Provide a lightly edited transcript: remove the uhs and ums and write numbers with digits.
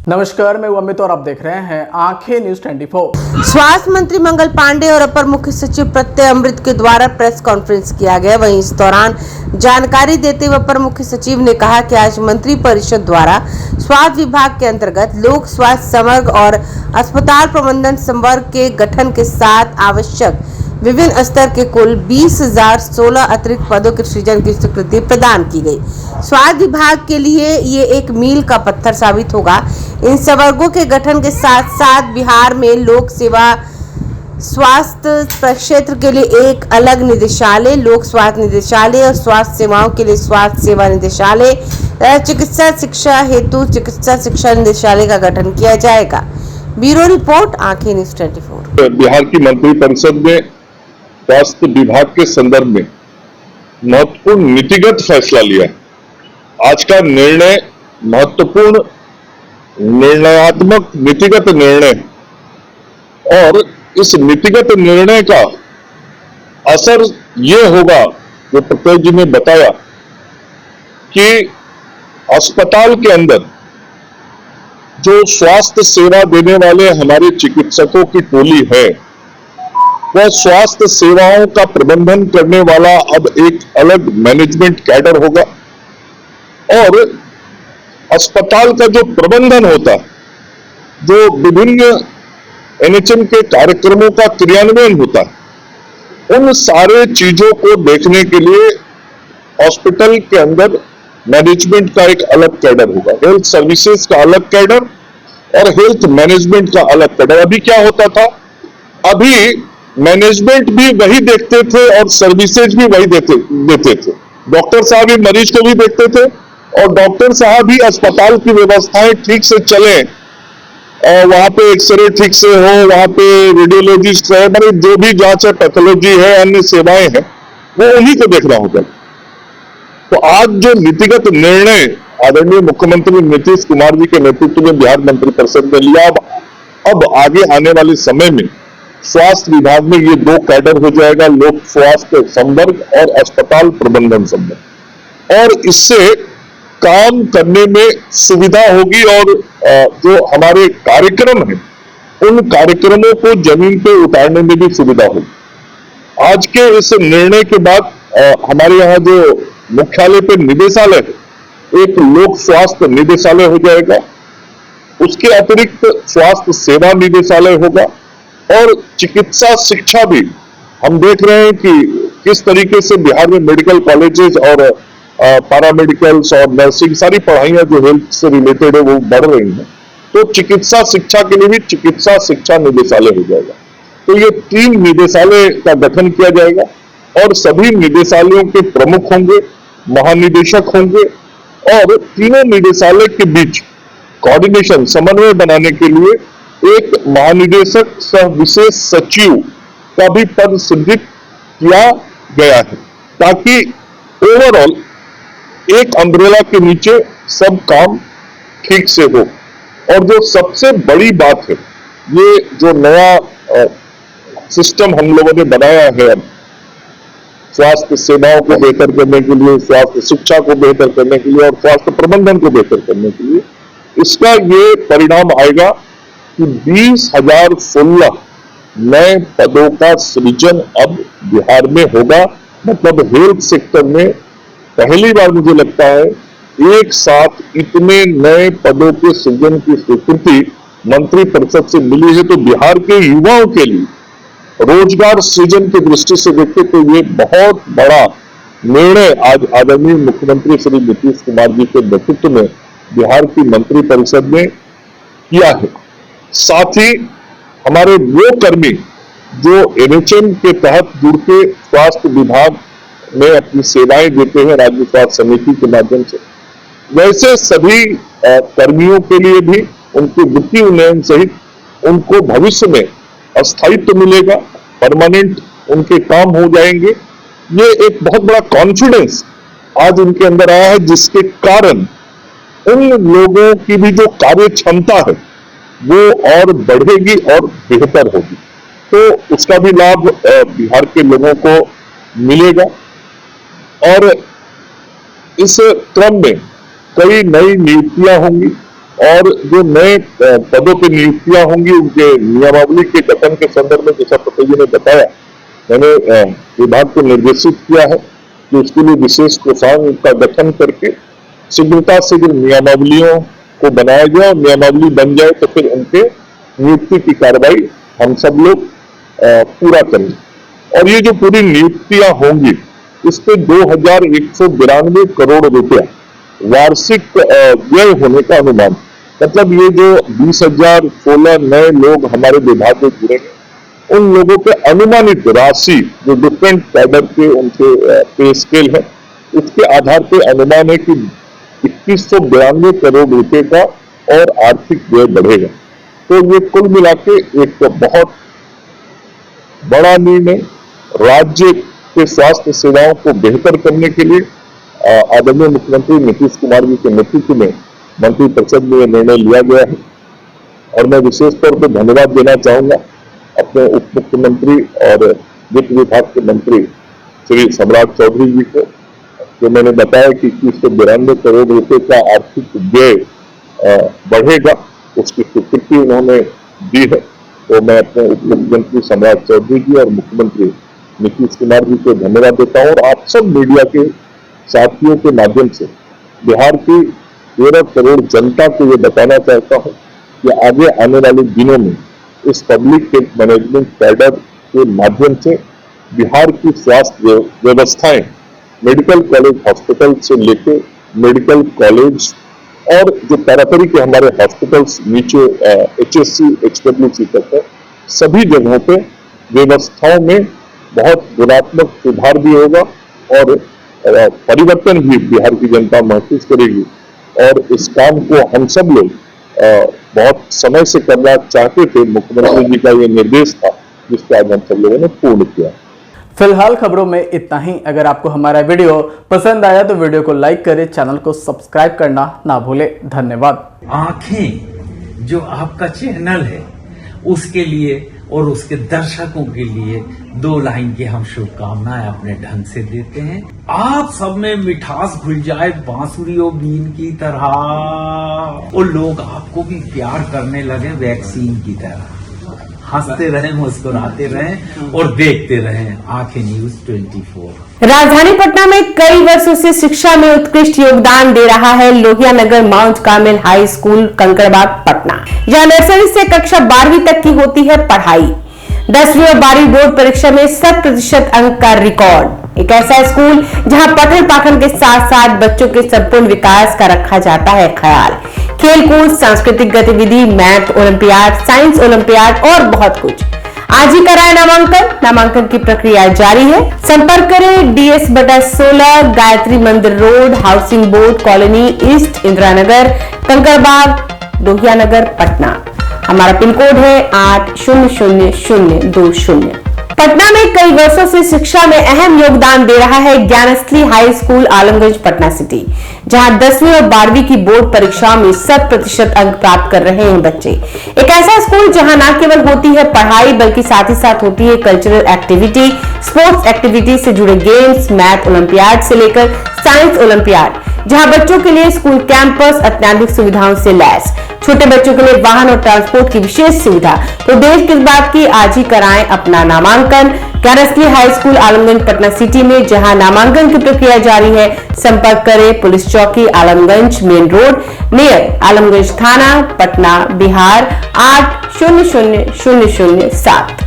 नमस्कार, मैं अमित और आप देख रहे हैं आंखें न्यूज 24। स्वास्थ्य मंत्री मंगल पांडे और अपर मुख्य सचिव प्रत्यय अमृत के द्वारा प्रेस कॉन्फ्रेंस किया गया। वहीं इस दौरान जानकारी देते हुए अपर मुख्य सचिव ने कहा कि आज मंत्री परिषद द्वारा स्वास्थ्य विभाग के अंतर्गत लोक स्वास्थ्य समग्र और अस्पताल प्रबंधन संवर्ग के गठन के साथ आवश्यक विभिन्न स्तर के कुल 20,016 अतिरिक्त पदों के सृजन की स्वीकृति प्रदान की गई। स्वास्थ्य विभाग के लिए ये एक मील का पत्थर साबित होगा। इन संवर्गों के गठन के साथ साथ बिहार में लोक सेवा स्वास्थ्य क्षेत्र के लिए एक अलग निदेशालय, लोक स्वास्थ्य निदेशालय और स्वास्थ्य सेवाओं के लिए स्वास्थ्य सेवा निदेशालय, चिकित्सा शिक्षा हेतु चिकित्सा शिक्षा निदेशालय का गठन किया जाएगा। ब्यूरो रिपोर्ट, आंखें न्यूज 24। बिहार की मंत्रिपरिषद ने स्वास्थ्य विभाग के संदर्भ में महत्वपूर्ण नीतिगत फैसला लिया। आज का निर्णय महत्वपूर्ण निर्णयात्मक नीतिगत निर्णय, और इस नीतिगत निर्णय का असर ये होगा जो प्रत्यय जी ने बताया कि अस्पताल के अंदर जो स्वास्थ्य सेवा देने वाले हमारे चिकित्सकों की टोली है, वह स्वास्थ्य सेवाओं का प्रबंधन करने वाला अब एक अलग मैनेजमेंट कैडर होगा, और अस्पताल का जो प्रबंधन होता है, जो विभिन्न एनएचएम के कार्यक्रमों का क्रियान्वयन होता है, उन सारे चीजों को देखने के लिए हॉस्पिटल के अंदर मैनेजमेंट का एक अलग कैडर होगा। हेल्थ सर्विसेज का अलग कैडर और हेल्थ मैनेजमेंट का अलग कैडर। अभी क्या होता था, अभी मैनेजमेंट भी वही देखते थे और सर्विसेज भी वही देते थे। डॉक्टर साहब भी मरीज को भी देखते थे और डॉक्टर साहब भी अस्पताल की व्यवस्थाएं ठीक से चले और वहां पे एक्सरे ठीक से हो, वहां पे रेडियोलॉजिस्ट है, मतलब जो भी जांच है, पैथोलॉजी है, अन्य सेवाएं हैं, वो उन्हीं को देखना होगा। तो आज जो नीतिगत निर्णय आदरणीय मुख्यमंत्री नीतीश कुमार जी के नेतृत्व में बिहार मंत्रिपरिषद ने लिया, अब आगे आने वाले समय में स्वास्थ्य विभाग में ये दो कैडर हो जाएगा, लोक स्वास्थ्य संवर्ग और अस्पताल प्रबंधन संवर्ग, और इससे काम करने में सुविधा होगी और जो हमारे कार्यक्रम हैं उन कार्यक्रमों को जमीन पे उतारने में भी सुविधा होगी। आज के इस निर्णय के बाद हमारे यहाँ जो मुख्यालय पे निदेशालय है, एक लोक स्वास्थ्य निदेशालय हो जाएगा, उसके अतिरिक्त स्वास्थ्य सेवा निदेशालय होगा, और चिकित्सा शिक्षा भी हम देख रहे हैं कि किस तरीके से बिहार में मेडिकल कॉलेजेस और पैरामेडिकल्स और नर्सिंग सारी पढ़ाइयां जो हेल्थ से रिलेटेड है वो बढ़ रही हैं। तो चिकित्सा शिक्षा के लिए भी चिकित्सा शिक्षा निदेशालय हो जाएगा। तो ये 3 निदेशालय का गठन किया जाएगा और सभी निदेशालयों के प्रमुख होंगे, महानिदेशक होंगे, और तीनों निदेशालय के बीच कोऑर्डिनेशन समन्वय बनाने के लिए एक महानिदेशक सह विशेष सचिव का भी पद सृजित किया गया है, ताकि ओवरऑल एक अम्ब्रेला के नीचे सब काम ठीक से हो। और जो सबसे बड़ी बात है, ये जो नया सिस्टम हम लोगों ने बनाया है अब स्वास्थ्य सेवाओं को बेहतर करने के लिए, स्वास्थ्य शिक्षा को बेहतर करने के लिए और स्वास्थ्य प्रबंधन को बेहतर करने के लिए, इसका ये परिणाम आएगा कि 20,016 नए पदों का सृजन अब बिहार में होगा। मतलब हेल्थ सेक्टर में पहली बार मुझे लगता है एक साथ इतने नए पदों के सृजन की स्वीकृति मंत्रिपरिषद से मिली है। तो बिहार के युवाओं के लिए रोजगार सृजन की दृष्टि से देखते तो ये बहुत बड़ा निर्णय आज आदरणीय मुख्यमंत्री श्री नीतीश कुमार जी के नेतृत्व में बिहार की मंत्रिपरिषद ने किया है। साथ ही हमारे वो कर्मी जो एनएचएम के तहत जुड़ के स्वास्थ्य विभाग में अपनी सेवाएं देते हैं राज्य स्वास्थ्य समिति के माध्यम से, वैसे सभी कर्मियों के लिए भी उनके वृत्ति उन्नयन सहित उनको भविष्य में स्थायित्व मिलेगा, परमानेंट उनके काम हो जाएंगे। ये एक बहुत बड़ा कॉन्फिडेंस आज उनके अंदर आया है, जिसके कारण उन लोगों की भी जो कार्य क्षमता है वो और बढ़ेगी और बेहतर होगी। तो उसका भी लाभ बिहार के लोगों को मिलेगा। और इस क्रम में कई नई नीतियां होंगी और जो नए पदों पर नियुक्तियां होंगी उनके नियमावली के गठन के संदर्भ में जैसा पटेल जी ने बताया, मैंने विभाग को निर्देशित किया है कि उसके लिए विशेष कोषांग का गठन करके शीघ्रता शीघ्र नियमावलियों को बनाया जाए और नियमावली बन जाए तो फिर उनके नियुक्ति की कार्रवाई हम सब लोग पूरा करें। और ये जो पूरी नियुक्तियां होंगी इस पे 2192 करोड़ रुपया वार्षिक व्यय होने का अनुमान, मतलब ये जो 20,016 नए लोग हमारे विभाग में जुड़ेंगे उन लोगों पे अनुमानित राशि जो डिफरेंट कैडर के उनके पे स्केल है उसके आधार पे अनुमान है कि 2192 करोड़ रुपए का और आर्थिक व्यय बढ़ेगा। तो ये कुल मिला के एक बहुत बड़ा निर्णय राज्य के स्वास्थ्य सेवाओं को बेहतर करने के लिए आदरणीय मुख्यमंत्री नीतीश कुमार जी के नेतृत्व में मंत्रिपरिषद में यह निर्णय लिया गया है। और मैं विशेष तौर पर धन्यवाद देना चाहूंगा अपने उप मुख्यमंत्री और वित्त विभाग के मंत्री श्री सम्राट चौधरी जी को, जो मैंने बताया कि 2192 करोड़ रुपए का आर्थिक व्यय बढ़ेगा, उसकी स्वीकृति उन्होंने दी है। तो मैं अपने उप मुख्यमंत्री सम्राट चौधरी जी और मुख्यमंत्री नीतीश कुमार जी को धन्यवाद देता हूँ और आप सब मीडिया के साथियों के माध्यम से बिहार की 13 करोड़ जनता को ये बताना चाहता हूँ कि आगे आने वाले दिनों में इस पब्लिक हेल्थ मैनेजमेंट कैडर के माध्यम से बिहार की स्वास्थ्य व्यवस्थाएं मेडिकल कॉलेज हॉस्पिटल से लेकर मेडिकल कॉलेज और जो पैरापरी के हमारे हॉस्पिटल्स नीचे HSC HWC तक है, सभी जगहों पे व्यवस्थाओं में बहुत गुणात्मक सुधार भी होगा और परिवर्तन भी बिहार की जनता महसूस करेगी। और इस काम को हम सब लोग बहुत समय से करना चाहते थे, मुख्यमंत्री जी का ये निर्देश था जिसको आज हम सब लोगों ने पूर्ण किया। फिलहाल खबरों में इतना ही। अगर आपको हमारा वीडियो पसंद आया तो वीडियो को लाइक करें, चैनल को सब्सक्राइब करना ना भूलें। धन्यवाद। आंखें जो आपका चैनल है उसके लिए और उसके दर्शकों के लिए 2 लाइन की हम शुभकामनाएं अपने ढंग से देते हैं। आप सब में मिठास घुल जाए बांसुरी और बीन की तरह और लोग आपको भी प्यार करने लगे वैक्सीन की तरह। हंसते रहें, मुस्कुराते रहें और देखते रहें आंखें न्यूज 24। राजधानी पटना में कई वर्षों से शिक्षा में उत्कृष्ट योगदान दे रहा है Lohia Nagar Mount Carmel High School Kankarbagh Patna. यहां नर्सरी से कक्षा 12वीं तक की होती है पढ़ाई। 10वीं और 12वीं बोर्ड परीक्षा में 100% अंक का रिकॉर्ड। एक ऐसा स्कूल जहां पठन पाठन के साथ साथ बच्चों के संपूर्ण विकास का रखा जाता है ख्याल। खेलकूद, सांस्कृतिक गतिविधि, मैथ ओलंपियाड, साइंस ओलंपियाड और बहुत कुछ। आज ही कराएं नामांकन। नामांकन की प्रक्रिया जारी है। संपर्क करें DS/16 Gayatri Mandir Road, Housing Board Colony East, Indira Nagar, Kankarbagh, Lohia Nagar, Patna. हमारा पिन कोड है 800020। पटना में कई वर्षों से शिक्षा में अहम योगदान दे रहा है Gyansthali high school Alamganj Patna city, जहां 10वीं और 12वीं की बोर्ड परीक्षाओं में 100% अंक प्राप्त कर रहे हैं बच्चे। एक ऐसा स्कूल जहां न केवल होती है पढ़ाई बल्कि साथ ही साथ होती है कल्चरल एक्टिविटी, स्पोर्ट्स एक्टिविटी से जुड़े गेम्स, मैथ ओलंपियाड से लेकर साइंस ओलंपियाड, जहां बच्चों के लिए स्कूल कैंपस अत्याधुनिक सुविधाओं से लैस, छोटे बच्चों के लिए वाहन और ट्रांसपोर्ट की विशेष सुविधा। तो देर किस बात की, आज ही कराएं अपना नामांकन Gyansthali high school Alamganj Patna city में, जहां नामांकन की प्रक्रिया जारी है। संपर्क करें पुलिस चौकी Alamganj main road near Alamganj थाना पटना बिहार 800007।